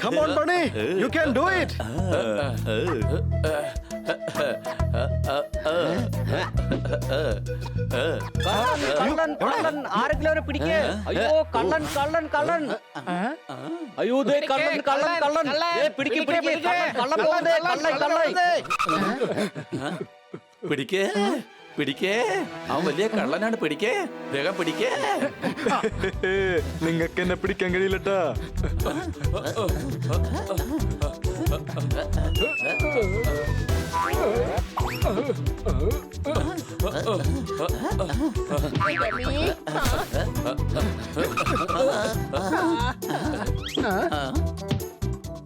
Come on, Bunny. You can do it. ആരെങ്കിലും പിടിക്കേ. അയ്യോ കള്ളൻ കള്ളൻ കള്ളൻ. അയ്യോ കള്ളൻ കള്ളൻ കള്ളൻ. പിടിക്ക് പിടിക്ക്. കള്ളൻ പോകുന്നേ കള്ളൻ കള്ളൻ. പിടിക്കേ പിടിക്കേ, അവൻ വലിയ കള്ളനാണ്. പിടിക്കേ, വേഗം പിടിക്കേ. നിങ്ങൾക്ക് എന്നെ പിടിക്കാൻ കഴിയില്ലട്ടാ.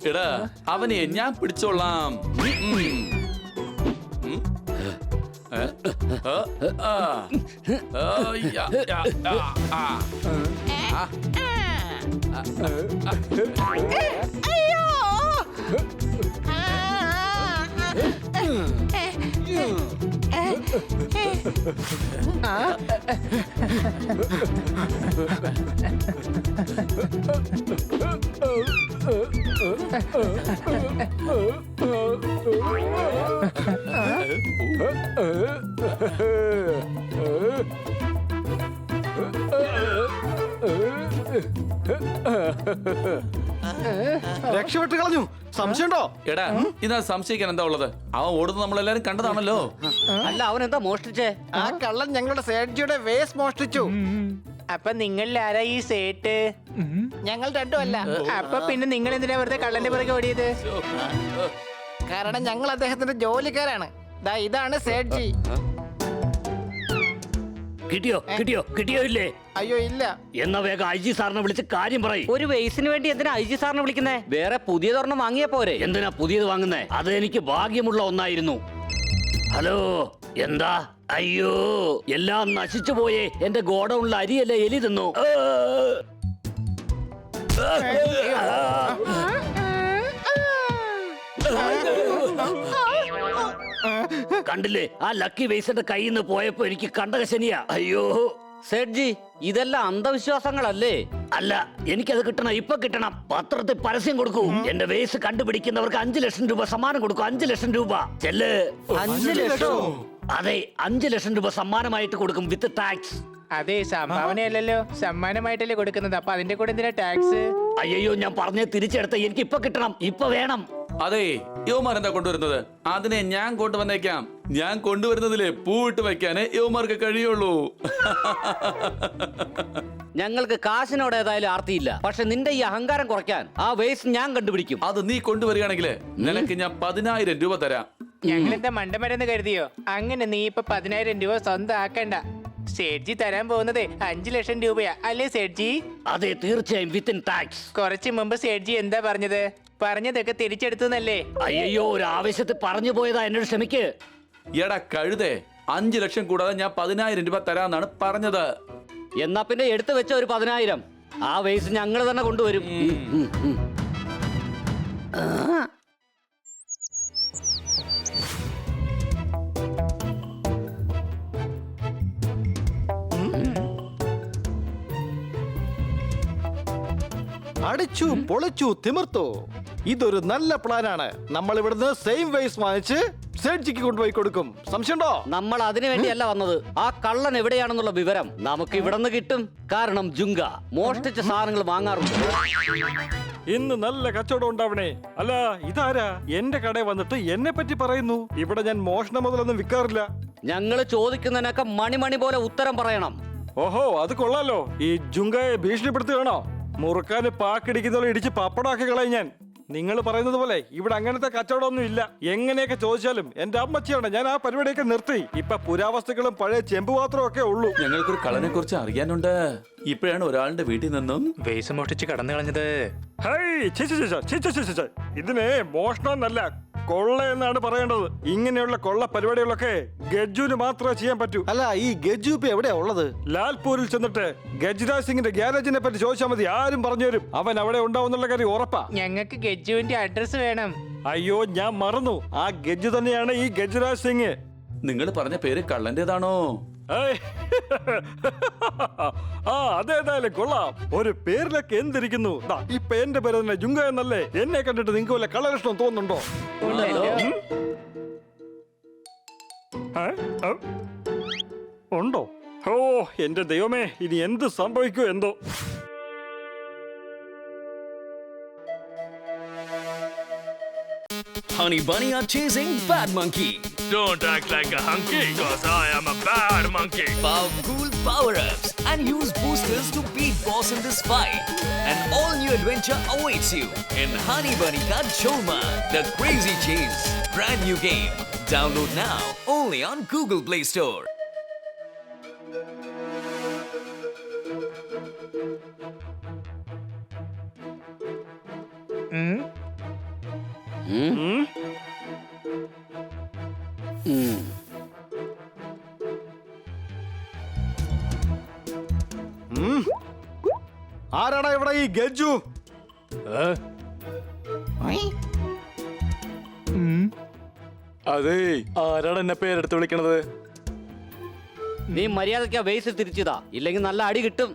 എടാ, അവനെ ഞാൻ പിടിച്ചോളാം. രക്ഷപ്പെട്ട് കളഞ്ഞു. സംശയമുണ്ടോ? എടാ, ഇതാ സംശയിക്കാൻ എന്താ ഉള്ളത്? അവൻ ഓടുന്നത് നമ്മളെല്ലാരും കണ്ടതാണല്ലോ. അല്ല, അവൻ എന്താ മോഷ്ടിച്ചേ? ആ കള്ളൻ ഞങ്ങളുടെ സേഠ്ജിയുടെ വേസ് മോഷ്ടിച്ചു. അപ്പൊ നിങ്ങളിൽ ആരാ ഈ സേട്ട്? ഞങ്ങൾ രണ്ടും അല്ല. അപ്പൊ പിന്നെ നിങ്ങൾ എന്തിനാ വെറുതെ കള്ളന്റെ പുറകെ ഓടിയത്? കാരണം ഞങ്ങൾ അദ്ദേഹത്തിന്റെ ജോലിക്കാരാണ്. ദാ ഇതാണ് സേഠ്ജി. കിട്ടിയോ കിട്ടിയോ കിട്ടിയോ ഇല്ലേ? അയ്യോ ഇല്ല. എന്നാ വേഗം ഐ ജി സാറിനെ വിളിച്ച് കാര്യം പറയും. ഒരു വയസ്സിന് വേണ്ടി എന്തിനാ ഐ ജി സാറിനെ വിളിക്കുന്നേ? വേറെ പുതിയതൊരെണ്ണം വാങ്ങിയ പോരെ? എന്തിനാ പുതിയത് വാങ്ങുന്നേ? അത് എനിക്ക് ഭാഗ്യമുള്ള ഒന്നായിരുന്നു. ഹലോ, എന്താ? അയ്യോ, എല്ലാം നശിച്ചു പോയേ. എന്റെ ഗോഡൌണിൽ അരിയല്ലേ എലി തിന്നു. കണ്ടില്ലേ, ആ ലക്കി വേസിന്റെ കയ്യിൽ നിന്ന് പോയപ്പോ എനിക്ക് കണ്ടകശനിയാ. അയ്യോ സേഠ്ജി, ഇതെല്ലാം അന്ധവിശ്വാസങ്ങളല്ലേ? അല്ല, എനിക്കത് കിട്ടണം, ഇപ്പൊ കിട്ടണം. പത്രത്തിൽ പരസ്യം കൊടുക്കൂ. എന്റെ വേസ് കണ്ടുപിടിക്കുന്നവർക്ക് 5 ലക്ഷം രൂപ സമ്മാനം കൊടുക്കും. 5 ലക്ഷം രൂപ. ചെല്ല്. 5 ലക്ഷം? അതെ, 5 ലക്ഷം രൂപ സമ്മാനമായിട്ട് കൊടുക്കും വിത്ത് ടാക്സ്. അതെ, സംഭാവനയല്ലല്ലോ, സമ്മാനമായിട്ടല്ലേ കൊടുക്കുന്നത്. അപ്പൊ അതിന്റെ കൂടെ എന്തിനാ ടാക്സ്? അയ്യോ, ഞാൻ പറഞ്ഞ തിരിച്ചെടുത്ത. എനിക്ക് ഇപ്പൊ കിട്ടണം, ഇപ്പൊ വേണം. അതെ, യുവമാർ എന്താ കൊണ്ടുവരുന്നത്? അതിനെ ഞാൻ കൊണ്ടുവന്നേക്കാം. ഞാൻ കൊണ്ടുവരുന്നതില് പൂവിട്ട് വെക്കാനേ യുവമാർക്ക് കഴിയുള്ളൂ. ഞങ്ങൾക്ക് കാശിനോട് ഏതായാലും ആർത്തിയില്ല. പക്ഷെ നിന്റെ ഈ അഹങ്കാരം കുറയ്ക്കാൻ ആ വേസ്റ്റ് ഞാൻ കണ്ടുപിടിക്കും. അത് നീ കൊണ്ടുവരികയാണെങ്കിൽ നിനക്ക് ഞാൻ 10,000 രൂപ തരാം. ഞങ്ങളെന്താ മണ്ടമരെന്ന് കരുതിയോ? അങ്ങനെ നീ ഇപ്പൊ 10,000 രൂപ സ്വന്തം ആക്കണ്ട. സേഠ്ജി തരാൻ പോകുന്നത് 5 ലക്ഷം രൂപയാ, അല്ലേ സേഠ്ജി? അതെ, തീർച്ചയായും വിത്തിൻ ടാക്സ്. കുറച്ചു മുമ്പ് സേഠ്ജി എന്താ പറഞ്ഞത്? പറഞ്ഞതൊക്കെ തിരിച്ചെടുത്തുന്നല്ലേ? അയ്യോ, ഒരു ആവേശത്തിൽ പറഞ്ഞു പോയതാ, എന്നോട് ക്ഷമിക്ക്. എടാ കഴുതേ, 5 ലക്ഷം കൂടാതെ ഞാൻ 10,000 രൂപ തരാന്നാണ് പറഞ്ഞത്. എന്നാ പിന്നെ എടുത്തു വെച്ച ഒരു 10,000 ആ വേസ്റ്റ് ഞങ്ങൾ തന്നെ കൊണ്ടുവരും. അടിച്ചു പൊളിച്ചു തിമിർത്തു. ഇതൊരു നല്ല പ്ലാനാണ്. നമ്മൾ ഇവിടുന്ന് സെയിം വേസ് വാങ്ങിച്ച് സേഠ്ജിക്ക് കൊണ്ടുപോയി കൊടുക്കും. സംശയമുണ്ടോ? നമ്മൾ അതിനു വേണ്ടിയല്ല വന്നത്. ആ കള്ളൻ എവിടെയാണെന്നുള്ള വിവരം നമുക്ക് ഇവിടെ നിന്ന് കിട്ടും. കാരണം ജുങ്ക മോഷ്ടിച്ച സാധനങ്ങൾ വാങ്ങാറുണ്ട്. ഇന്ന് നല്ല കച്ചവടം ഉണ്ടാവണേ. അല്ല, ഇതാരാ എന്റെ കടയിൽ വന്നിട്ട് എന്നെ പറ്റി പറയുന്നു? ഇവിടെ ഞാൻ മോഷണം മുതലൊന്നും വിൽക്കാറില്ല. ഞങ്ങള് ചോദിക്കുന്നതിനൊക്കെ മണി പോലെ ഉത്തരം പറയണം. ഓഹോ, അത് കൊള്ളാലോ. ഈ ജുങ്കയെ ഭീഷണിപ്പെടുത്തുകയാണോ? മുറുക്കാന് പാക്കിടിക്കുന്നവരെ ഇടിച്ച് പപ്പടാക്കി കളയും ഞാൻ. നിങ്ങൾ പറയുന്നത് പോലെ ഇവിടെ അങ്ങനത്തെ കച്ചവടമൊന്നും ഇല്ല. എങ്ങനെയൊക്കെ ചോദിച്ചാലും എന്റെ അമ്മച്ചിയാണ്. ഞാൻ ആ പരിപാടിയൊക്കെ നിർത്തി. ഇപ്പൊ പുരാവസ്തുക്കളും പഴയ ചെമ്പുപാത്രവും ഒക്കെ ഉള്ളൂ. ഞങ്ങൾക്കൊരു കളനെ കുറിച്ച് അറിയാനുണ്ട്. ഇപ്പോഴാണ് ഒരാളുടെ വീട്ടിൽ നിന്നും വേസ് മോഷ്ടിച്ച് കടന്നു കളഞ്ഞത്. ഇതിന് മോഷണം എന്നല്ല, കൊള്ള എന്നാണ് പറയേണ്ടത്. ഇങ്ങനെയുള്ള കൊള്ള പരിപാടികളൊക്കെ ഗജ്ജുവിന് മാത്രമേ ചെയ്യാൻ പറ്റൂ. അല്ല, ഈ ഗജ്ജു ഇപ്പൊ എവിടെയാ ഉള്ളത്? ലാൽപൂരിൽ ചെന്നിട്ട് ഗജ്രാജ് സിംഗിന്റെ ഗ്യാരേജിനെ പറ്റി ചോദിച്ചാൽ മതി, ആരും പറഞ്ഞു തരും. അവൻ അവിടെ ഉണ്ടാവുന്നുള്ള കാര്യം ഉറപ്പാ. ഞങ്ങൾക്ക് ഗജ്ജുവിന്റെ അഡ്രസ് വേണം. അയ്യോ, ഞാൻ മറന്നു. ആ ഗജ്ജു തന്നെയാണ് ഈ ഗജ്രാജ് സിംഗ്. നിങ്ങൾ പറഞ്ഞ പേര് കള്ളന്റേതാണോ? ഏയ്. ആ അതേതായാലും കൊള്ളാം. ഒരു പേരിലൊക്കെ എന്തിരിക്കുന്നു. ദാ, ഇപ്പൊ എന്റെ പേര് തന്നെ ജുങ്ക എന്നല്ലേ? എന്നെ കണ്ടിട്ട് നിങ്ങൾക്ക് വല്ല കളലക്ഷണം തോന്നുന്നുണ്ടോ? ഏ? ഏ? ഉണ്ടോ? ഓ എന്റെ ദൈവമേ, ഇനി എന്ത് സംഭവിക്കോ എന്തോ. Honey Bunny are chasing Bad Monkey. Don't act like a hunky, cause I am a bad monkey. Powerful power-ups and use boosters to beat boss in this fight. An all-new adventure awaits you in Honey Bunny Ka Choma, The Crazy Chase. Brand new game. Download now only on Google Play Store. ആരാടാ ഇവിടെ ഈ ഗജു? അതെ, ആരാണ് എന്നെ പേരെടുത്ത് വിളിക്കണത്? നീ മര്യാദയ്ക്ക് ആ വേസ് തിരിച്ചതാ, ഇല്ലെങ്കിൽ നല്ല അടി കിട്ടും.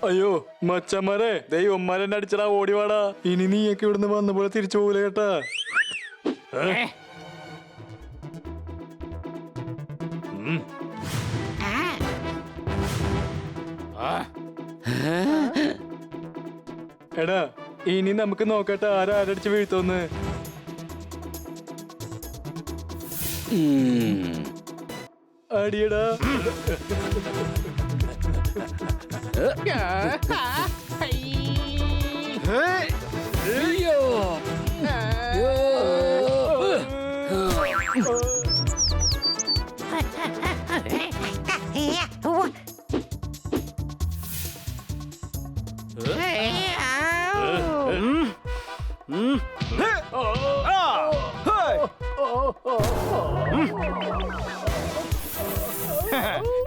അയ്യോ മച്ചന്മാരെ, ദൈവന്മാരെന്നെ അടിച്ചടാ, ഓടിവാടാ. ഇനി നീയൊക്കെ ഇവിടുന്ന് വന്ന പോലെ തിരിച്ചു പോകില്ല കേട്ടാ. എടാ, ഇനി നമുക്ക് നോക്കട്ടെ ആരടിച്ച് വീഴ്ത്തോന്ന്. അടിയടാ.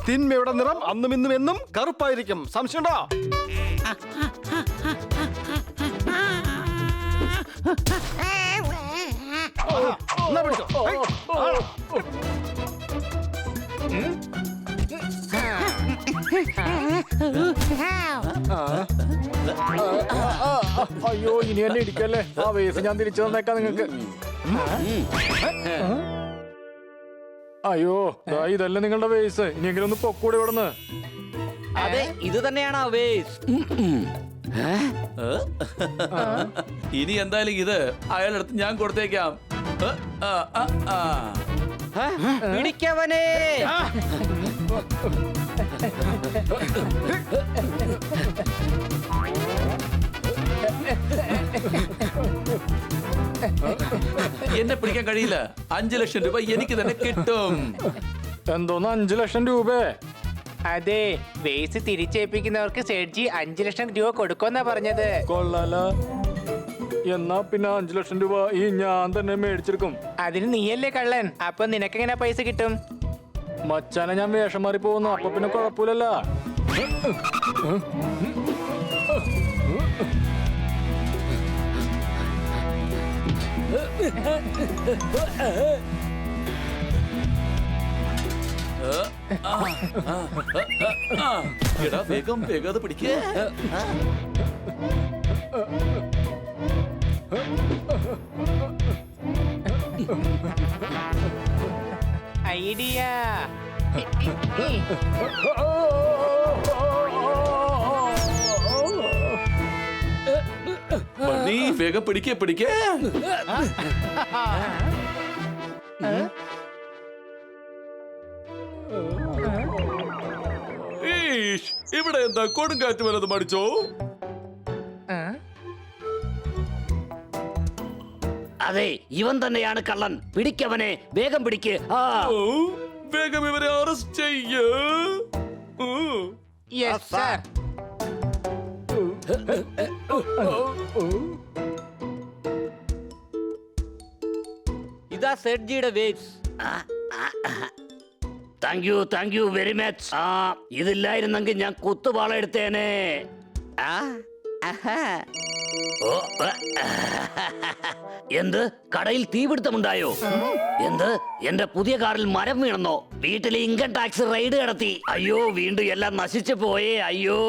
തിന്മയുടെ നിറം അന്നും ഇന്നും എന്നും കറുപ്പായിരിക്കും. സംശയമുണ്ടോ? എന്നാ പിടിച്ചോ. അയ്യോ, ഇനി എന്നെ ഇടിക്കല്ലേ. ആ വേസ് ഞാൻ തിരിച്ചു തന്നേക്കാം നിങ്ങൾക്ക്. അയ്യോ, ദാ ഇതല്ല നിങ്ങളുടെ വേസ്. ഇനിയെങ്കിലും ഒന്ന് പൊക്കൂടെ ഇവിടുന്ന്. അതെ, ഇത് തന്നെയാണ് ആ വേസ്. ഇനി എന്തായാലും ഇത് അയാളടുത്ത് ഞാൻ കൊടുത്തേക്കാം. പിടിക്കവനെ. എന്നെ പിടിക്കാൻ കഴിയില്ല. 5 ലക്ഷം രൂപ എനിക്ക് തന്നെ കിട്ടും. എന്തോന്ന് 5 ലക്ഷം രൂപ? അതെ, വേസ് തിരിച്ചേൽപ്പിക്കുന്നവർക്ക് സേഠ്ജി 5 ലക്ഷം രൂപ കൊടുക്കുമെന്നാ പറഞ്ഞത്. കൊള്ളാല. എന്നാ പിന്നെ 5 ലക്ഷം രൂപ ഈ ഞാൻ തന്നെ മേടിച്ചെടുക്കും. അതിന് നീയല്ലേ കള്ളൻ, അപ്പൊ നിനക്കെങ്ങനെ പൈസ കിട്ടും? മച്ചാനെ ഞാൻ വേഷം മാറി പോകുന്നു, അപ്പൊ പിന്നെ കുഴപ്പമില്ലല്ല. എടാ, വേഗം വേഗം അത് പിടിക്കേ. ഐഡിയ. നീ വേഗം പിടിക്കേ പിടിക്കേ. ഇവിടെ എന്താ കൊടുങ്കാറ്റ് വല്ലതും അടിച്ചോ? അതെ, ഇവൻ തന്നെയാണ് കള്ളൻ. പിടിക്കവനെ, വേഗം പിടിക്ക്. വേഗം ഇവരെ അറസ്റ്റ് ചെയ്യ്. Yes sir. ഇതാ സേഠ്ജിയുടെ വേസ്. Thank you very much. ഇതില്ലായിരുന്നെങ്കിൽ ഞാൻ കുത്തുപാള എടുത്തേനെ. ഓ, എന്ത് കടയിൽ തീപിടുത്തമുണ്ടായോ? എന്ത് എന്റെ പുതിയ കാറിൽ മരം വീണെന്നോ? വീട്ടിലെ ഇൻകം ടാക്സ് റെയ്ഡ് നടത്തി. അയ്യോ, വീണ്ടും എല്ലാം നശിച്ചു പോയേ. അയ്യോ.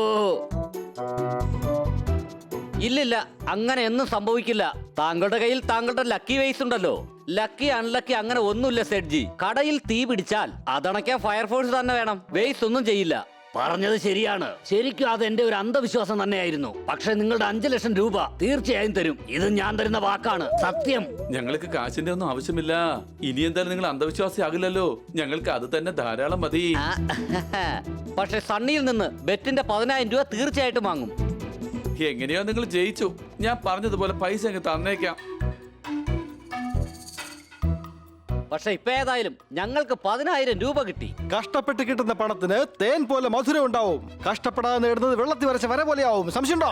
ഇല്ലില്ല, അങ്ങനെ ഒന്നും സംഭവിക്കില്ല. താങ്കളുടെ കയ്യിൽ താങ്കളുടെ ലക്കി വേസ് ഉണ്ടല്ലോ. ലക്കി അൺലക്കി അങ്ങനെ ഒന്നുമില്ല സേഠ്ജി. കടയിൽ തീ പിടിച്ചാൽ അതണയ്ക്കാൻ ഫയർഫോഴ്സ് തന്നെ വേണം. വേസ് ഒന്നും ചെയ്യില്ല. പറഞ്ഞത് ശരിയാണ്. ശരിക്കും അത് എന്റെ ഒരു അന്ധവിശ്വാസം തന്നെയായിരുന്നു. പക്ഷെ നിങ്ങളുടെ 5 ലക്ഷം രൂപ തീർച്ചയായും തരും. ഇത് ഞാൻ തരുന്ന വാക്കാണ്, സത്യം. ഞങ്ങൾക്ക് കാശിന്റെ ഒന്നും ആവശ്യമില്ല. ഇനി എന്തായാലും നിങ്ങൾ അന്ധവിശ്വാസി ആകില്ലല്ലോ. ഞങ്ങൾക്ക് അത് തന്നെ ധാരാളം മതി. പക്ഷെ സണ്ണിയിൽ നിന്ന് ബെറ്റിന്റെ 10,000 രൂപ തീർച്ചയായിട്ടും വാങ്ങും. എങ്ങനെയോ നിങ്ങൾ ജയിച്ചു. ഞാൻ പറഞ്ഞതുപോലെ പൈസ അങ്ങ് തന്നേക്കാം. പക്ഷെ ഇപ്പൊ ഏതായാലും ഞങ്ങൾക്ക് 10,000 രൂപ കിട്ടി. കഷ്ടപ്പെട്ട് കിട്ടുന്ന പണത്തിന് തേൻ പോലെ മധുരം ഉണ്ടാവും. കഷ്ടപ്പെടാതെ നേടുന്നത് വെള്ളത്തിൽ വരച്ച വര പോലെയാവും. സംശയമുണ്ടോ?